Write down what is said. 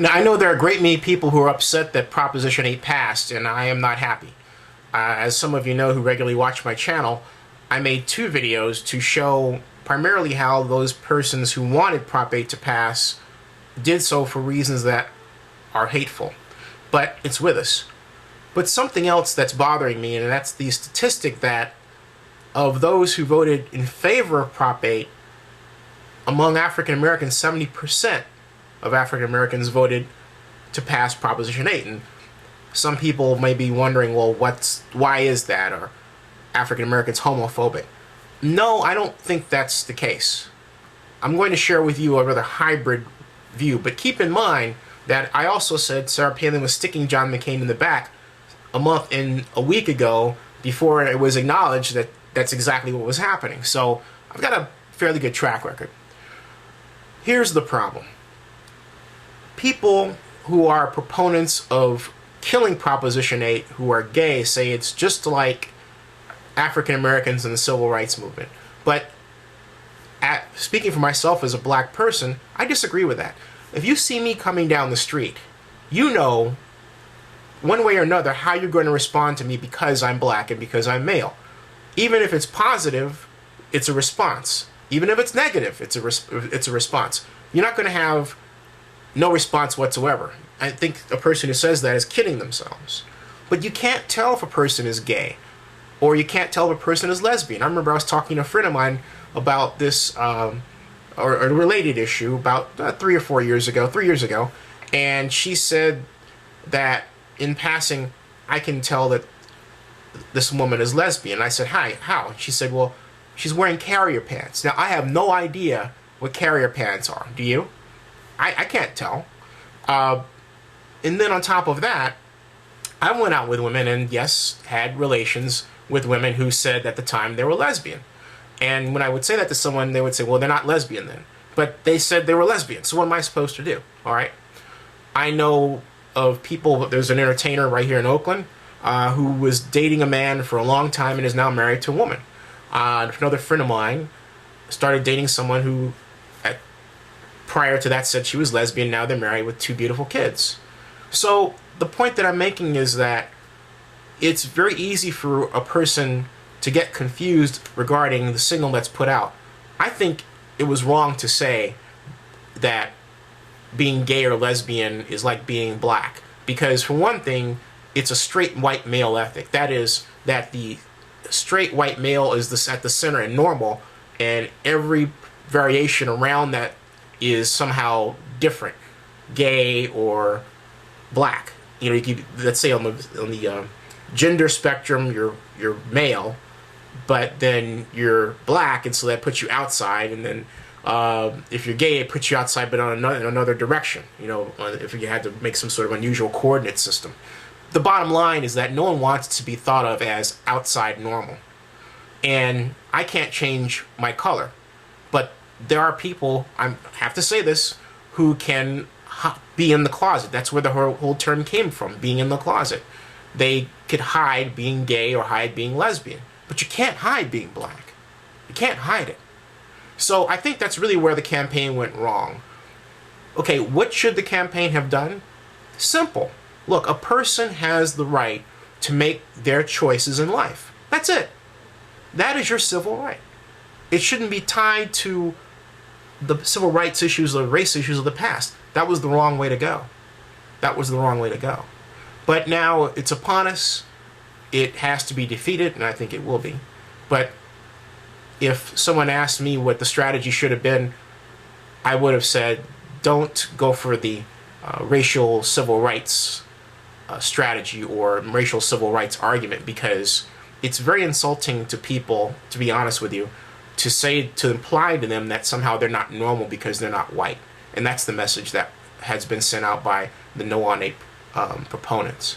Now, I know there are a great many people who are upset that Proposition 8 passed, and I am not happy. As some of you know who regularly watch my channel, I made 2 videos to show primarily how those persons who wanted Prop 8 to pass did so for reasons that are hateful. But it's with us. But something else that's bothering me, and that's the statistic that of those who voted in favor of Prop 8, among African Americans, 70% of African Americans voted to pass Proposition 8. And some people may be wondering, well, why is that? Or African Americans homophobic? No, I don't think that's the case. I'm going to share with you a rather hybrid view, but keep in mind that I also said Sarah Palin was sticking John McCain in the back a week ago before it was acknowledged that that's exactly what was happening. So I've got a fairly good track record. Here's the problem. People who are proponents of killing Proposition 8 who are gay say it's just like African Americans in the Civil Rights Movement. But speaking for myself as a black person, I disagree with that. If you see me coming down the street, you know one way or another how you're going to respond to me because I'm black and because I'm male. Even if it's positive, it's a response. Even if it's negative, it's a response. You're not going to have no response whatsoever. I think a person who says that is kidding themselves. But you can't tell if a person is gay, or you can't tell if a person is lesbian. I remember I was talking to a friend of mine about this, or a related issue about 3 years ago, and she said that in passing, I can tell that this woman is lesbian. I said, hi, how? And she said, well, she's wearing carrier pants. Now, I have no idea what carrier pants are. Do you? I can't tell. And then on top of that, I went out with women and, yes, had relations with women who said at the time they were lesbian. And when I would say that to someone, they would say, well, they're not lesbian then. But they said they were lesbian, so what am I supposed to do? All right? I know of people, there's an entertainer right here in Oakland who was dating a man for a long time and is now married to a woman. Another friend of mine started dating someone who, prior to that, said she was lesbian. Now they're married with 2 beautiful kids. So the point that I'm making is that it's very easy for a person to get confused regarding the signal that's put out. I think it was wrong to say that being gay or lesbian is like being black. Because for one thing, it's a straight white male ethic. That is, that the straight white male is at the center and normal, and every variation around that is somehow different, gay or black. You know, you could, let's say on the gender spectrum, you're male, but then you're black, and so that puts you outside. And then if you're gay, it puts you outside, but in another direction. You know, if you had to make some sort of unusual coordinate system. The bottom line is that no one wants to be thought of as outside normal. And I can't change my color. But there are people, I have to say this, who can be in the closet. That's where the whole term came from, being in the closet. They could hide being gay or hide being lesbian. But you can't hide being black. You can't hide it. So I think that's really where the campaign went wrong. Okay, what should the campaign have done? Simple. Look, a person has the right to make their choices in life. That's it. That is your civil right. It shouldn't be tied to the civil rights issues or race issues of the past. That was the wrong way to go. That was the wrong way to go. But now it's upon us. It has to be defeated, and I think it will be. But if someone asked me what the strategy should have been, I would have said, don't go for the racial civil rights strategy or racial civil rights argument, because it's very insulting to people, to be honest with you, to imply to them that somehow they're not normal because they're not white. And that's the message that has been sent out by the No on 8 proponents.